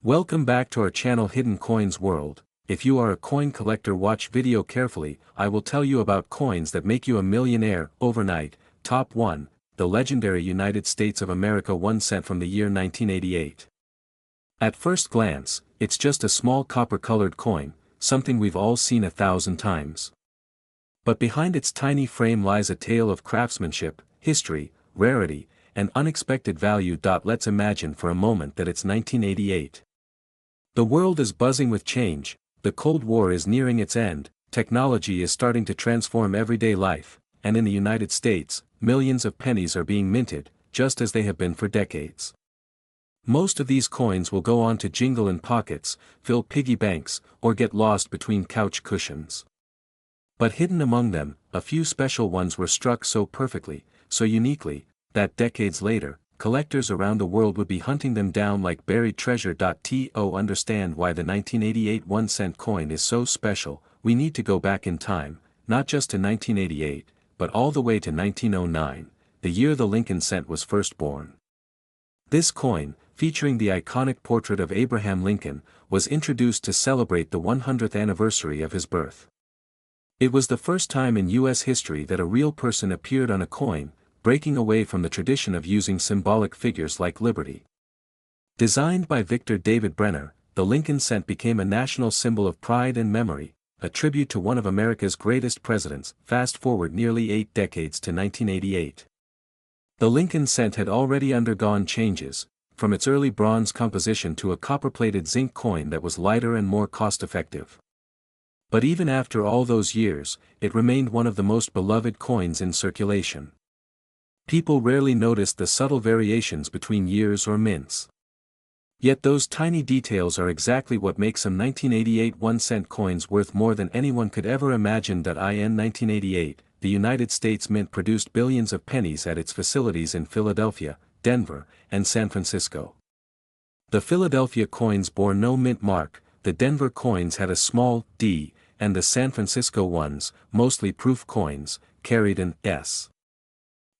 Welcome back to our channel Hidden Coins World. If you are a coin collector, watch video carefully. I will tell you about coins that make you a millionaire overnight. Top 1, the legendary United States of America 1 cent from the year 1988. At first glance, it's just a small copper-colored coin, something we've all seen 1,000 times. But behind its tiny frame lies a tale of craftsmanship, history, rarity, and unexpected value. Let's imagine for a moment that it's 1988. The world is buzzing with change, the Cold War is nearing its end, technology is starting to transform everyday life, and in the United States, millions of pennies are being minted, just as they have been for decades. Most of these coins will go on to jingle in pockets, fill piggy banks, or get lost between couch cushions. But hidden among them, a few special ones were struck so perfectly, so uniquely, that decades later, collectors around the world would be hunting them down like buried treasure. To understand why the 1988 1 cent coin is so special, we need to go back in time, not just to 1988, but all the way to 1909, the year the Lincoln cent was first born. This coin, featuring the iconic portrait of Abraham Lincoln, was introduced to celebrate the 100th anniversary of his birth. It was the first time in U.S. history that a real person appeared on a coin, breaking away from the tradition of using symbolic figures like liberty. Designed by Victor David Brenner, the Lincoln cent became a national symbol of pride and memory, a tribute to one of America's greatest presidents. Fast forward nearly 8 decades to 1988. The Lincoln cent had already undergone changes, from its early bronze composition to a copper-plated zinc coin that was lighter and more cost-effective. But even after all those years, it remained one of the most beloved coins in circulation. People rarely noticed the subtle variations between years or mints. Yet those tiny details are exactly what make some 1988 1 cent coins worth more than anyone could ever imagine. In 1988, the United States Mint produced billions of pennies at its facilities in Philadelphia, Denver, and San Francisco. The Philadelphia coins bore no mint mark, the Denver coins had a small d, and the San Francisco ones, mostly proof coins, carried an S.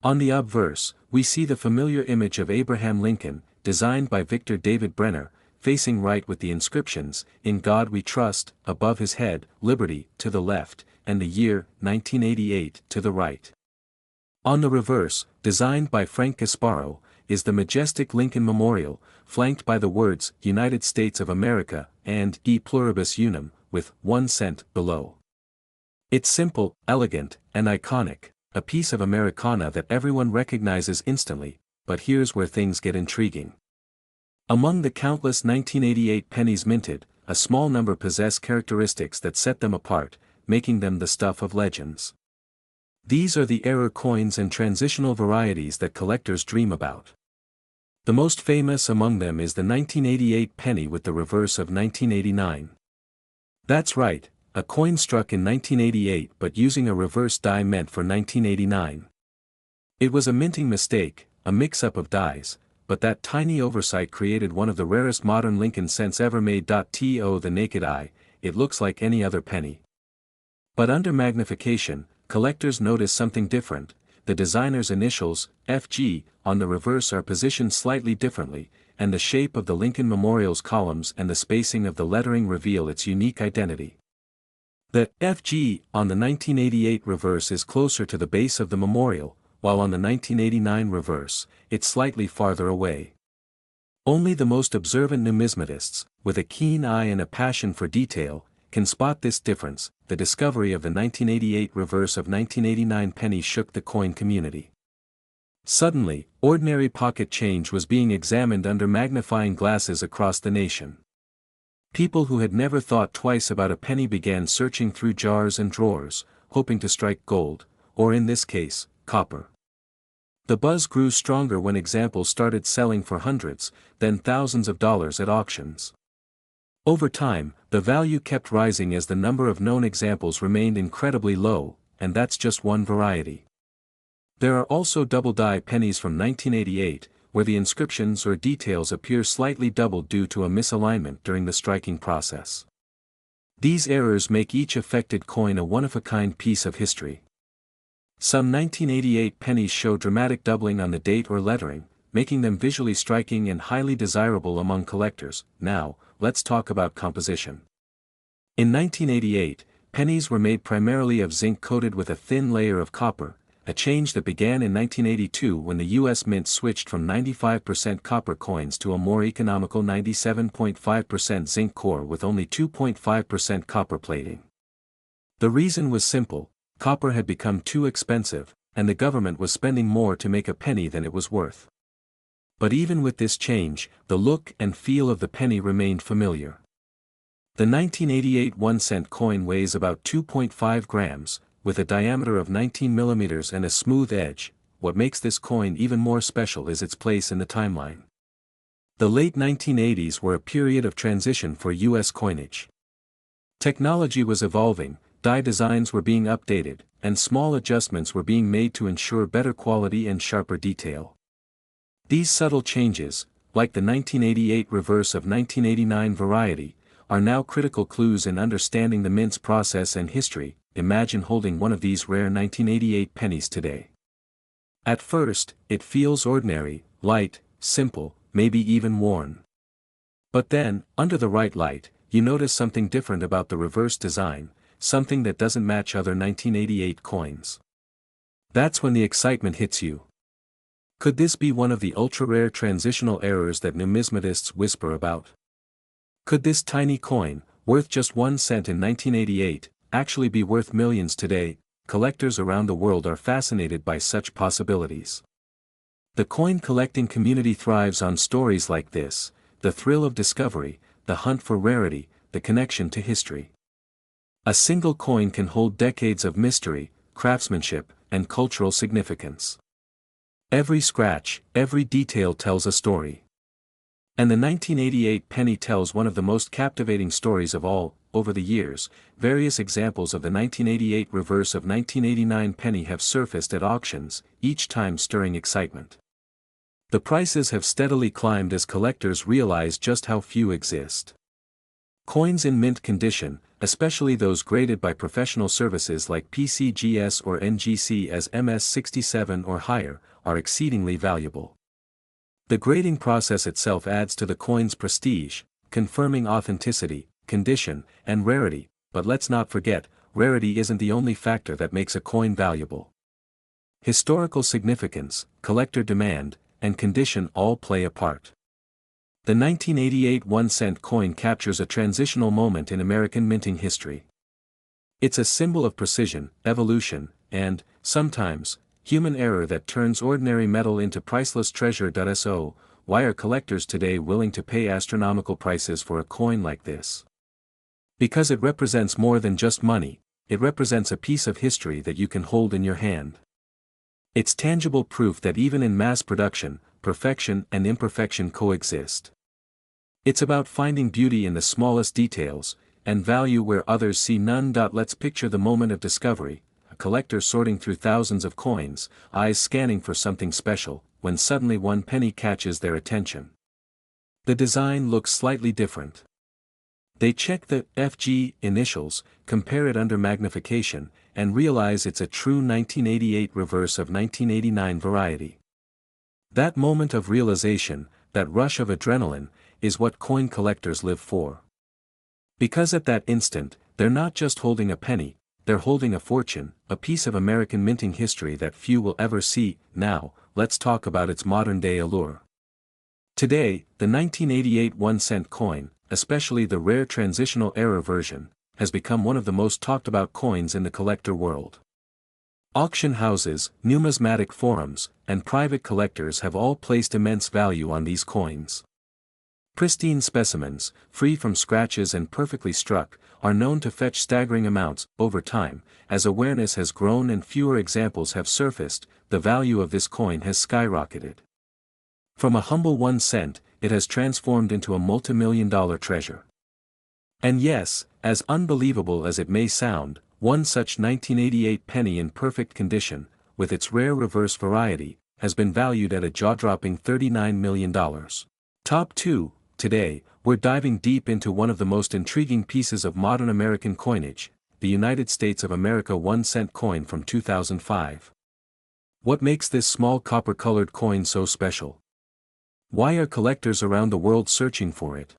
On the obverse, we see the familiar image of Abraham Lincoln, designed by Victor David Brenner, facing right with the inscriptions, "In God We Trust," above his head, "Liberty," to the left, and the year, 1988, to the right. On the reverse, designed by Frank Gasparo, is the majestic Lincoln Memorial, flanked by the words, "United States of America," and "E Pluribus Unum," with 1 cent below. It's simple, elegant, and iconic, a piece of Americana that everyone recognizes instantly, but here's where things get intriguing. Among the countless 1988 pennies minted, a small number possess characteristics that set them apart, making them the stuff of legends. These are the error coins and transitional varieties that collectors dream about. The most famous among them is the 1988 penny with the reverse of 1989. That's right, a coin struck in 1988 but using a reverse die meant for 1989. It was a minting mistake, a mix-up of dies, but that tiny oversight created one of the rarest modern Lincoln cents ever made. To the naked eye, it looks like any other penny. But under magnification, collectors notice something different. The designer's initials, FG, on the reverse are positioned slightly differently, and the shape of the Lincoln Memorial's columns and the spacing of the lettering reveal its unique identity. The FG on the 1988 reverse is closer to the base of the memorial, while on the 1989 reverse, it's slightly farther away. Only the most observant numismatists, with a keen eye and a passion for detail, can spot this difference. The discovery of the 1988 reverse of 1989 penny shook the coin community. Suddenly, ordinary pocket change was being examined under magnifying glasses across the nation. People who had never thought twice about a penny began searching through jars and drawers, hoping to strike gold, or in this case, copper. The buzz grew stronger when examples started selling for hundreds, then thousands of dollars at auctions. Over time, the value kept rising as the number of known examples remained incredibly low, and that's just one variety. There are also double-die pennies from 1988, where the inscriptions or details appear slightly doubled due to a misalignment during the striking process. These errors make each affected coin a one-of-a-kind piece of history. Some 1988 pennies show dramatic doubling on the date or lettering, making them visually striking and highly desirable among collectors. Now, let's talk about composition. In 1988, pennies were made primarily of zinc coated with a thin layer of copper, a change that began in 1982 when the U.S. Mint switched from 95% copper coins to a more economical 97.5% zinc core with only 2.5% copper plating. The reason was simple: copper had become too expensive, and the government was spending more to make a penny than it was worth. But even with this change, the look and feel of the penny remained familiar. The 1988 1-cent coin weighs about 2.5 grams, with a diameter of 19 millimeters and a smooth edge. What makes this coin even more special is its place in the timeline. The late 1980s were a period of transition for U.S. coinage. Technology was evolving, die designs were being updated, and small adjustments were being made to ensure better quality and sharper detail. These subtle changes, like the 1988 reverse of 1989 variety, are now critical clues in understanding the mint's process and history. Imagine holding one of these rare 1988 pennies today. At first, it feels ordinary, light, simple, maybe even worn. But then, under the right light, you notice something different about the reverse design, something that doesn't match other 1988 coins. That's when the excitement hits you. Could this be one of the ultra-rare transitional errors that numismatists whisper about? Could this tiny coin, worth just 1 cent in 1988, actually be worth millions today? Collectors around the world are fascinated by such possibilities. The coin collecting community thrives on stories like this: the thrill of discovery, the hunt for rarity, the connection to history. A single coin can hold decades of mystery, craftsmanship, and cultural significance. Every scratch, every detail tells a story. And the 1988 penny tells one of the most captivating stories of all. Over the years, various examples of the 1988 reverse of 1989 penny have surfaced at auctions, each time stirring excitement. The prices have steadily climbed as collectors realize just how few exist. Coins in mint condition, especially those graded by professional services like PCGS or NGC as MS67 or higher, are exceedingly valuable. The grading process itself adds to the coin's prestige, confirming authenticity, condition, and rarity. But let's not forget, rarity isn't the only factor that makes a coin valuable. Historical significance, collector demand, and condition all play a part. The 1988 1-cent coin captures a transitional moment in American minting history. It's a symbol of precision, evolution, and, sometimes, human error that turns ordinary metal into priceless treasure. So, why are collectors today willing to pay astronomical prices for a coin like this? Because it represents more than just money, it represents a piece of history that you can hold in your hand. It's tangible proof that even in mass production, perfection and imperfection coexist. It's about finding beauty in the smallest details, and value where others see none. Let's picture the moment of discovery: a collector sorting through thousands of coins, eyes scanning for something special, when suddenly one penny catches their attention. The design looks slightly different. They check the FG initials, compare it under magnification, and realize it's a true 1988 reverse of 1989 variety. That moment of realization, that rush of adrenaline, is what coin collectors live for. Because at that instant, they're not just holding a penny, they're holding a fortune, a piece of American minting history that few will ever see. Now, let's talk about its modern-day allure. Today, the 1988 1-cent coin, especially the rare transitional era version, has become one of the most talked about coins in the collector world. Auction houses, numismatic forums, and private collectors have all placed immense value on these coins. Pristine specimens, free from scratches and perfectly struck, are known to fetch staggering amounts. Over time, as awareness has grown and fewer examples have surfaced, the value of this coin has skyrocketed. From a humble 1 cent, it has transformed into a multi-million-dollar treasure. And yes, as unbelievable as it may sound, one such 1988 penny in perfect condition, with its rare reverse variety, has been valued at a jaw-dropping $39 million. Top 2. Today, we're diving deep into one of the most intriguing pieces of modern American coinage, the United States of America 1-cent coin from 2005. What makes this small copper-colored coin so special? Why are collectors around the world searching for it?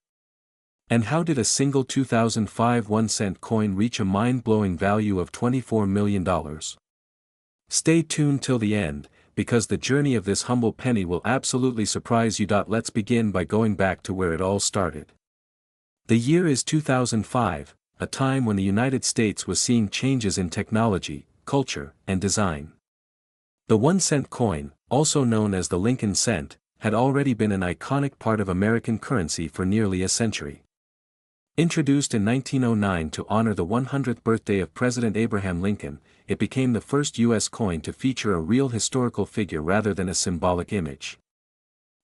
And how did a single 2005 1-cent coin reach a mind-blowing value of $24 million? Stay tuned till the end, because the journey of this humble penny will absolutely surprise you. Let's begin by going back to where it all started. The year is 2005, a time when the United States was seeing changes in technology, culture, and design. The 1-cent coin, also known as the Lincoln cent, had already been an iconic part of American currency for nearly a century. Introduced in 1909 to honor the 100th birthday of President Abraham Lincoln, it became the first U.S. coin to feature a real historical figure rather than a symbolic image.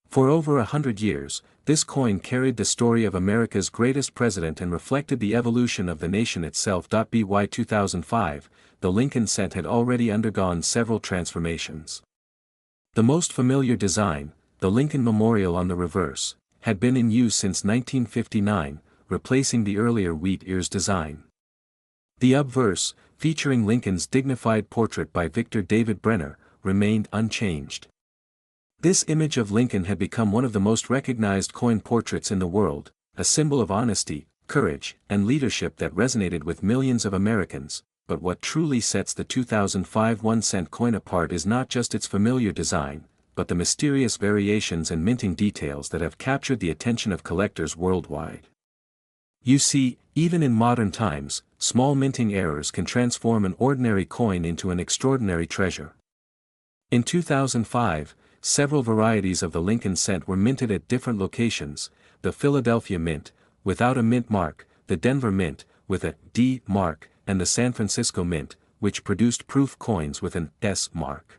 For over 100 years, this coin carried the story of America's greatest president and reflected the evolution of the nation itself. By 2005, the Lincoln cent had already undergone several transformations. The most familiar design, the Lincoln Memorial on the reverse, had been in use since 1959, replacing the earlier wheat ears design. The obverse, featuring Lincoln's dignified portrait by Victor David Brenner, remained unchanged. This image of Lincoln had become one of the most recognized coin portraits in the world, a symbol of honesty, courage, and leadership that resonated with millions of Americans. But what truly sets the 2005 1-cent coin apart is not just its familiar design, but the mysterious variations and minting details that have captured the attention of collectors worldwide. You see, even in modern times, small minting errors can transform an ordinary coin into an extraordinary treasure. In 2005, several varieties of the Lincoln cent were minted at different locations: the Philadelphia Mint, without a mint mark, the Denver Mint, with a D mark, and the San Francisco Mint, which produced proof coins with an S mark.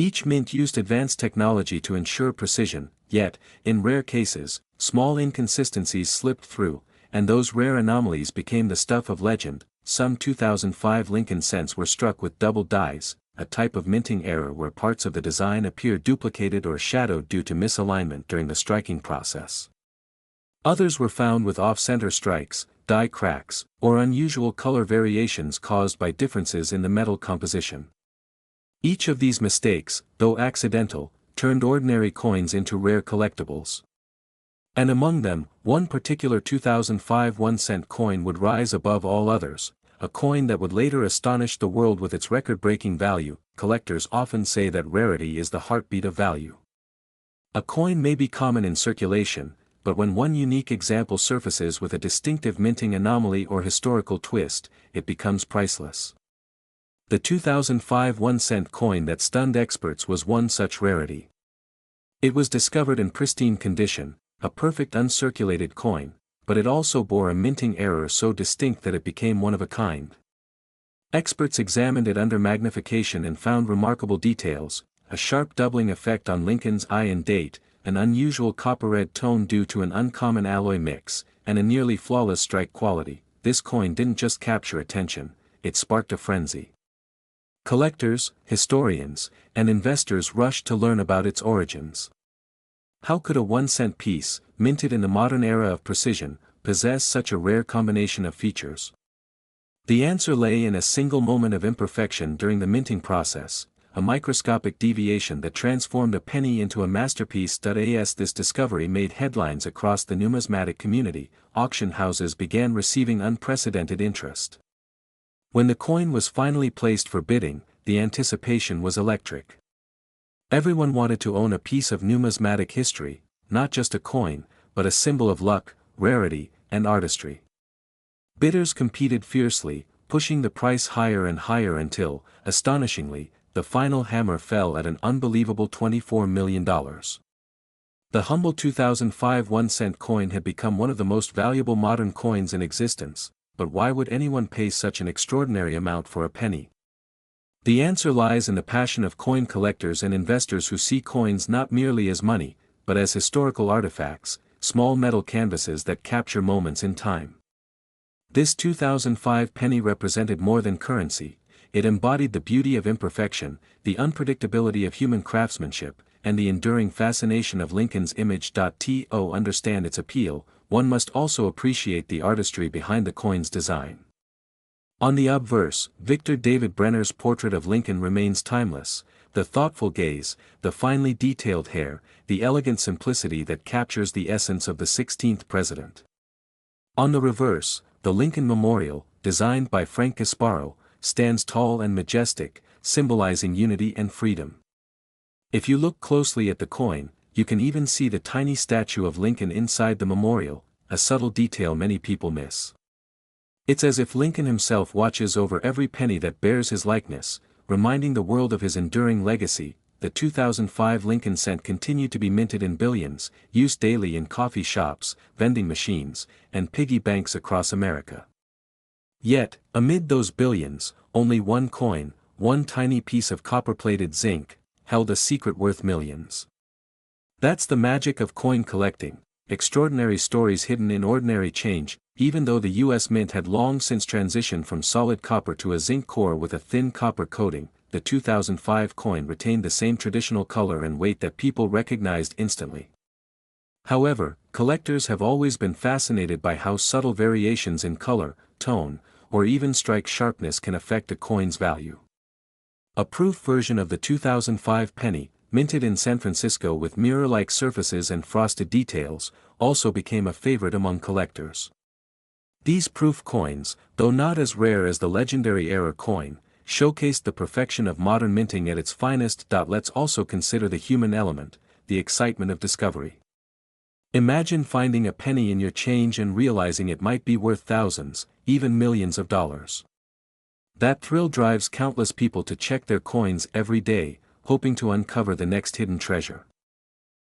Each mint used advanced technology to ensure precision, yet, in rare cases, small inconsistencies slipped through, and those rare anomalies became the stuff of legend. Some 2005 Lincoln cents were struck with double dies, a type of minting error where parts of the design appear duplicated or shadowed due to misalignment during the striking process. Others were found with off-center strikes, die cracks, or unusual color variations caused by differences in the metal composition. Each of these mistakes, though accidental, turned ordinary coins into rare collectibles. And among them, one particular 2005 1-cent coin would rise above all others, a coin that would later astonish the world with its record-breaking value. Collectors often say that rarity is the heartbeat of value. A coin may be common in circulation, but when one unique example surfaces with a distinctive minting anomaly or historical twist, it becomes priceless. The 2005 1-cent coin that stunned experts was one such rarity. It was discovered in pristine condition, a perfect uncirculated coin, but it also bore a minting error so distinct that it became one of a kind. Experts examined it under magnification and found remarkable details: a sharp doubling effect on Lincoln's eye and date, an unusual copper-red tone due to an uncommon alloy mix, and a nearly flawless strike quality. This coin didn't just capture attention, it sparked a frenzy. Collectors, historians, and investors rushed to learn about its origins. How could a 1-cent piece, minted in the modern era of precision, possess such a rare combination of features? The answer lay in a single moment of imperfection during the minting process, a microscopic deviation that transformed a penny into a masterpiece. This discovery made headlines across the numismatic community. Auction houses began receiving unprecedented interest. When the coin was finally placed for bidding, the anticipation was electric. Everyone wanted to own a piece of numismatic history, not just a coin, but a symbol of luck, rarity, and artistry. Bidders competed fiercely, pushing the price higher and higher until, astonishingly, the final hammer fell at an unbelievable $24 million. The humble 2005 1-cent coin had become one of the most valuable modern coins in existence, but why would anyone pay such an extraordinary amount for a penny? The answer lies in the passion of coin collectors and investors who see coins not merely as money, but as historical artifacts, small metal canvases that capture moments in time. This 2005 penny represented more than currency. It embodied the beauty of imperfection, the unpredictability of human craftsmanship, and the enduring fascination of Lincoln's image. To understand its appeal, one must also appreciate the artistry behind the coin's design. On the obverse, Victor David Brenner's portrait of Lincoln remains timeless, the thoughtful gaze, the finely detailed hair, the elegant simplicity that captures the essence of the 16th president. On the reverse, the Lincoln Memorial, designed by Frank Gasparo, stands tall and majestic, symbolizing unity and freedom. If you look closely at the coin, you can even see the tiny statue of Lincoln inside the memorial, a subtle detail many people miss. It's as if Lincoln himself watches over every penny that bears his likeness, reminding the world of his enduring legacy. The 2005 Lincoln cent continued to be minted in billions, used daily in coffee shops, vending machines, and piggy banks across America. Yet, amid those billions, only one coin, one tiny piece of copper-plated zinc, held a secret worth millions. That's the magic of coin collecting, extraordinary stories hidden in ordinary change. Even though the U.S. Mint had long since transitioned from solid copper to a zinc core with a thin copper coating, the 2005 coin retained the same traditional color and weight that people recognized instantly. However, collectors have always been fascinated by how subtle variations in color, tone, or even strike sharpness can affect a coin's value. A proof version of the 2005 penny, minted in San Francisco with mirror-like surfaces and frosted details, also became a favorite among collectors. These proof coins, though not as rare as the legendary error coin, showcased the perfection of modern minting at its finest. Let's also consider the human element, the excitement of discovery. Imagine finding a penny in your change and realizing it might be worth thousands, even millions of dollars. That thrill drives countless people to check their coins every day, hoping to uncover the next hidden treasure.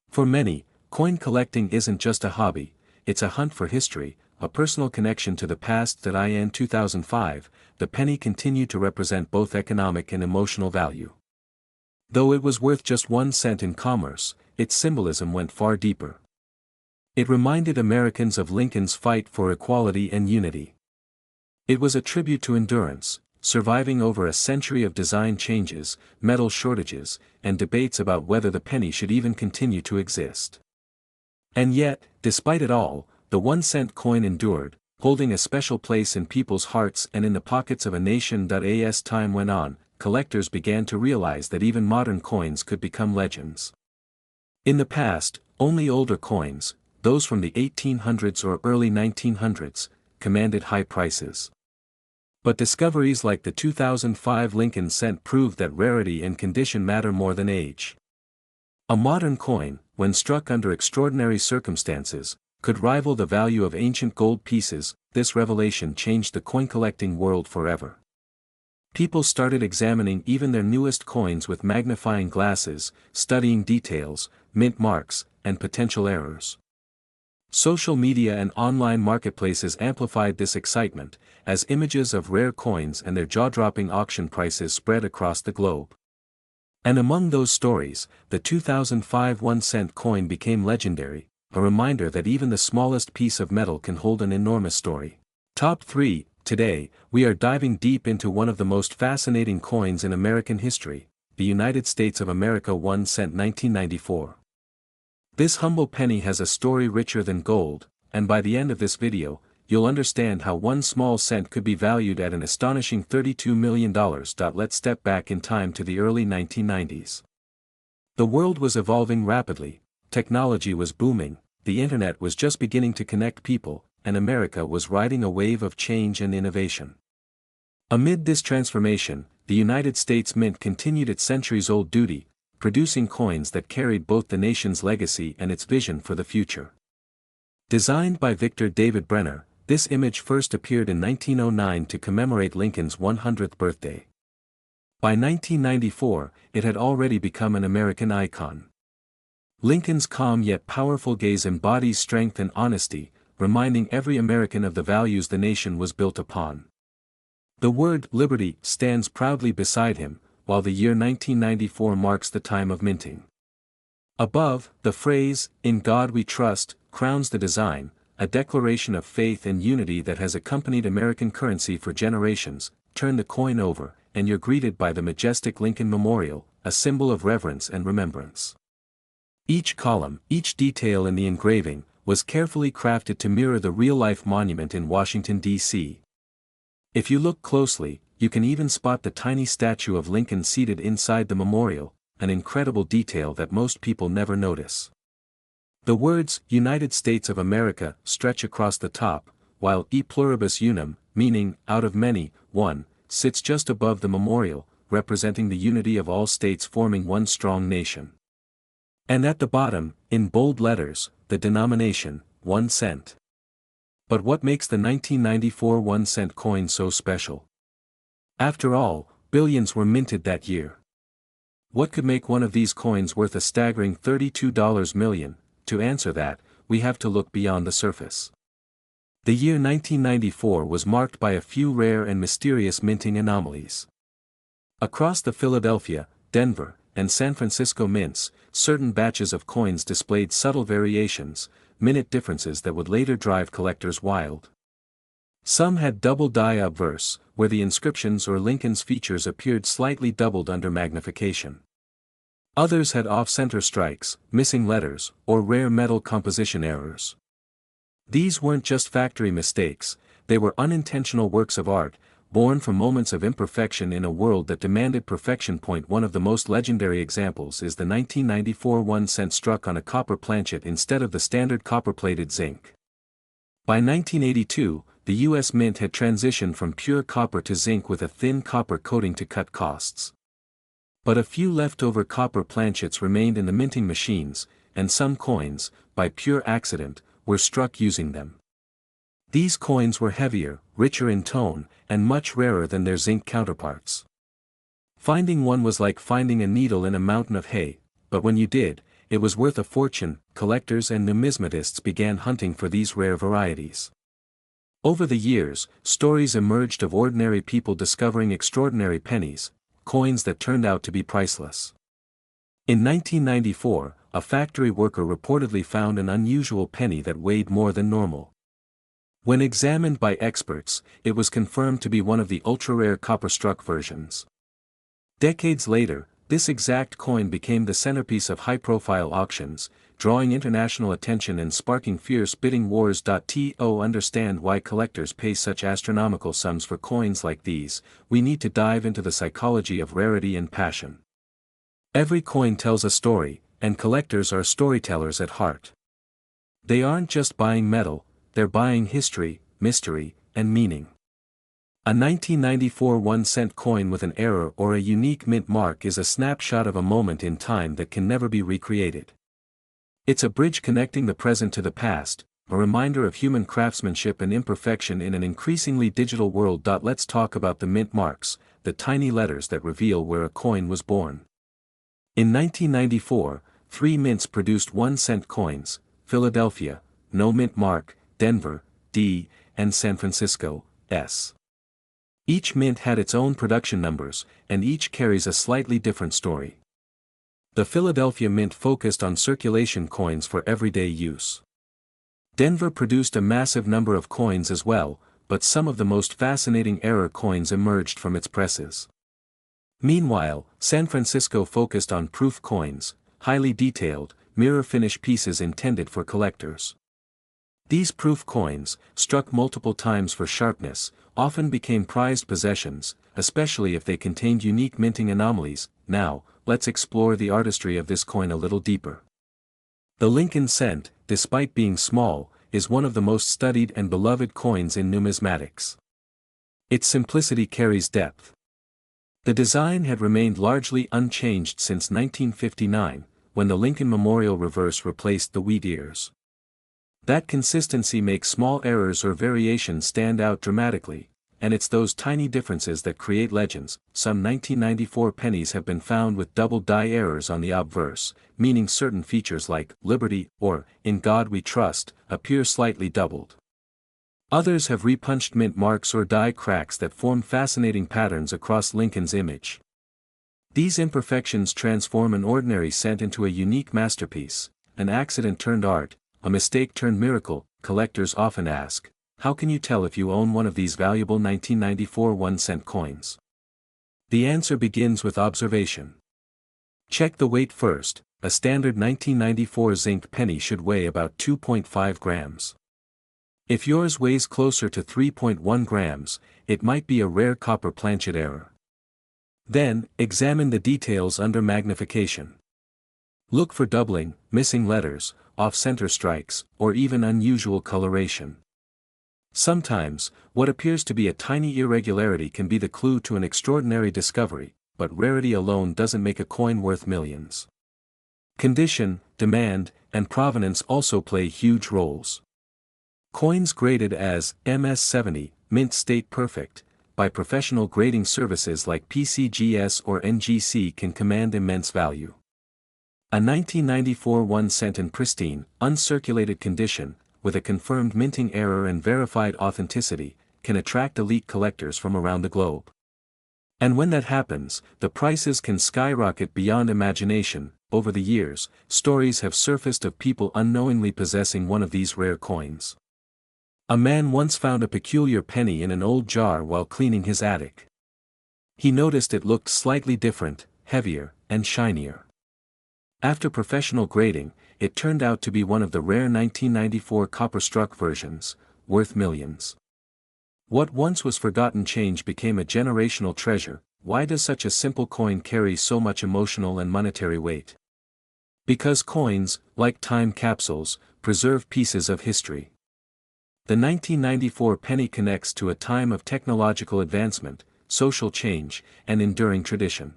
For many, coin collecting isn't just a hobby, it's a hunt for history, a personal connection to the past. In 2005, the penny continued to represent both economic and emotional value. Though it was worth just 1 cent in commerce, its symbolism went far deeper. It reminded Americans of Lincoln's fight for equality and unity. It was a tribute to endurance, surviving over a century of design changes, metal shortages, and debates about whether the penny should even continue to exist. And yet, despite it all, the 1-cent coin endured, holding a special place in people's hearts and in the pockets of a nation. As time went on, collectors began to realize that even modern coins could become legends. In the past, only older coins, those from the 1800s or early 1900s, commanded high prices. But discoveries like the 2005 Lincoln cent proved that rarity and condition matter more than age. A modern coin, when struck under extraordinary circumstances, could rival the value of ancient gold pieces. This revelation changed the coin collecting world forever. People started examining even their newest coins with magnifying glasses, studying details, mint marks, and potential errors. Social media and online marketplaces amplified this excitement, as images of rare coins and their jaw-dropping auction prices spread across the globe. And among those stories, the 2005 1-cent coin became legendary, a reminder that even the smallest piece of metal can hold an enormous story. Top 3. Today, we are diving deep into one of the most fascinating coins in American history, the United States of America 1 cent 1994. This humble penny has a story richer than gold, and by the end of this video, you'll understand how one small cent could be valued at an astonishing $32 million. Let's step back in time to the early 1990s. The world was evolving rapidly, technology was booming, the internet was just beginning to connect people, and America was riding a wave of change and innovation. Amid this transformation, the United States Mint continued its centuries-old duty, producing coins that carried both the nation's legacy and its vision for the future. Designed by Victor David Brenner, this image first appeared in 1909 to commemorate Lincoln's 100th birthday. By 1994, it had already become an American icon. Lincoln's calm yet powerful gaze embodies strength and honesty, reminding every American of the values the nation was built upon. The word liberty stands proudly beside him, while the year 1994 marks the time of minting. Above, the phrase, "In God We Trust," crowns the design, a declaration of faith and unity that has accompanied American currency for generations. Turn the coin over, and you're greeted by the majestic Lincoln Memorial, a symbol of reverence and remembrance. Each column, each detail in the engraving, was carefully crafted to mirror the real-life monument in Washington, D.C. If you look closely, you can even spot the tiny statue of Lincoln seated inside the memorial, an incredible detail that most people never notice. The words United States of America stretch across the top, while E pluribus unum, meaning out of many, one, sits just above the memorial, representing the unity of all states forming one strong nation. And at the bottom, in bold letters, the denomination, 1 cent. But what makes the 1994 1-cent coin so special? After all, billions were minted that year. What could make one of these coins worth a staggering $32 million? To answer that, we have to look beyond the surface. The year 1994 was marked by a few rare and mysterious minting anomalies. Across the Philadelphia, Denver, and San Francisco mints, certain batches of coins displayed subtle variations, minute differences that would later drive collectors wild. Some had double die obverse, where the inscriptions or Lincoln's features appeared slightly doubled under magnification. Others had off-center strikes, missing letters, or rare metal composition errors. These weren't just factory mistakes, they were unintentional works of art, born from moments of imperfection in a world that demanded perfection. One of the most legendary examples is the 1994 1-cent struck on a copper planchet instead of the standard copper-plated zinc. By 1982, the U.S. Mint had transitioned from pure copper to zinc with a thin copper coating to cut costs. But a few leftover copper planchets remained in the minting machines, and some coins, by pure accident, were struck using them. These coins were heavier, richer in tone, and much rarer than their zinc counterparts. Finding one was like finding a needle in a mountain of hay, but when you did, it was worth a fortune. Collectors and numismatists began hunting for these rare varieties. Over the years, stories emerged of ordinary people discovering extraordinary pennies, coins that turned out to be priceless. In 1994, a factory worker reportedly found an unusual penny that weighed more than normal. When examined by experts, it was confirmed to be one of the ultra-rare copper-struck versions. Decades later, this exact coin became the centerpiece of high-profile auctions, drawing international attention and sparking fierce bidding wars. To understand why collectors pay such astronomical sums for coins like these, we need to dive into the psychology of rarity and passion. Every coin tells a story, and collectors are storytellers at heart. They aren't just buying metal, they're buying history, mystery, and meaning. A 1994 1-cent coin with an error or a unique mint mark is a snapshot of a moment in time that can never be recreated. It's a bridge connecting the present to the past, a reminder of human craftsmanship and imperfection in an increasingly digital world. Let's talk about the mint marks, the tiny letters that reveal where a coin was born. In 1994, 3 mints produced 1-cent coins: Philadelphia, no mint mark; Denver, D, and San Francisco, S. Each mint had its own production numbers, and each carries a slightly different story. The Philadelphia Mint focused on circulation coins for everyday use. Denver produced a massive number of coins as well, but some of the most fascinating error coins emerged from its presses. Meanwhile, San Francisco focused on proof coins, highly detailed, mirror-finish pieces intended for collectors. These proof coins, struck multiple times for sharpness, often became prized possessions, especially if they contained unique minting anomalies. Now, let's explore the artistry of this coin a little deeper. The Lincoln cent, despite being small, is one of the most studied and beloved coins in numismatics. Its simplicity carries depth. The design had remained largely unchanged since 1959, when the Lincoln Memorial reverse replaced the wheat ears. That consistency makes small errors or variations stand out dramatically, and it's those tiny differences that create legends. Some 1994 pennies have been found with double die errors on the obverse, meaning certain features like "Liberty" or "In God We Trust" appear slightly doubled. Others have repunched mint marks or die cracks that form fascinating patterns across Lincoln's image. These imperfections transform an ordinary cent into a unique masterpiece, an accident turned art, a mistake turned miracle. Collectors often ask, how can you tell if you own one of these valuable 1994 1-cent coins? The answer begins with observation. Check the weight first. A standard 1994 zinc penny should weigh about 2.5 grams. If yours weighs closer to 3.1 grams, it might be a rare copper planchet error. Then, examine the details under magnification. Look for doubling, missing letters, off-center strikes, or even unusual coloration. Sometimes, what appears to be a tiny irregularity can be the clue to an extraordinary discovery, but rarity alone doesn't make a coin worth millions. Condition, demand, and provenance also play huge roles. Coins graded as MS70, mint state perfect, by professional grading services like PCGS or NGC can command immense value. A 1994 1 cent in pristine, uncirculated condition, with a confirmed minting error and verified authenticity, can attract elite collectors from around the globe. And when that happens, the prices can skyrocket beyond imagination. Over the years, stories have surfaced of people unknowingly possessing one of these rare coins. A man once found a peculiar penny in an old jar while cleaning his attic. He noticed it looked slightly different, heavier, and shinier. After professional grading, it turned out to be one of the rare 1994 copper-struck versions, worth millions. What once was forgotten change became a generational treasure. Why does such a simple coin carry so much emotional and monetary weight? Because coins, like time capsules, preserve pieces of history. The 1994 penny connects to a time of technological advancement, social change, and enduring tradition.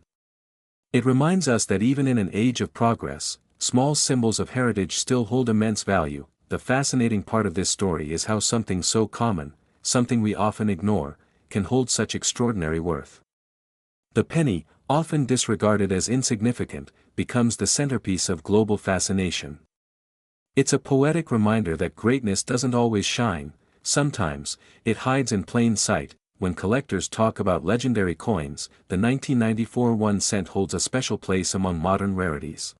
It reminds us that even in an age of progress, small symbols of heritage still hold immense value. The fascinating part of this story is how something so common, something we often ignore, can hold such extraordinary worth. The penny, often disregarded as insignificant, becomes the centerpiece of global fascination. It's a poetic reminder that greatness doesn't always shine. Sometimes, it hides in plain sight. When collectors talk about legendary coins, the 1994 1 cent holds a special place among modern rarities.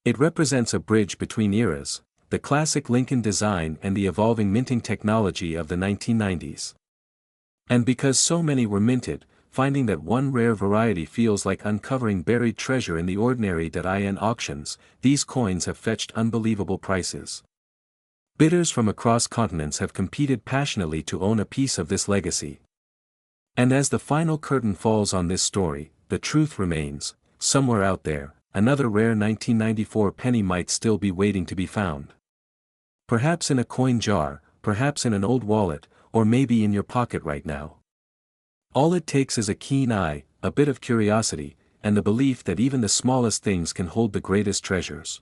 It represents a bridge between eras, the classic Lincoln design and the evolving minting technology of the 1990s. And because so many were minted, finding that one rare variety feels like uncovering buried treasure in the ordinary. In auctions, these coins have fetched unbelievable prices. Bidders from across continents have competed passionately to own a piece of this legacy. And as the final curtain falls on this story, the truth remains: somewhere out there, another rare 1994 penny might still be waiting to be found. Perhaps in a coin jar, perhaps in an old wallet, or maybe in your pocket right now. All it takes is a keen eye, a bit of curiosity, and the belief that even the smallest things can hold the greatest treasures.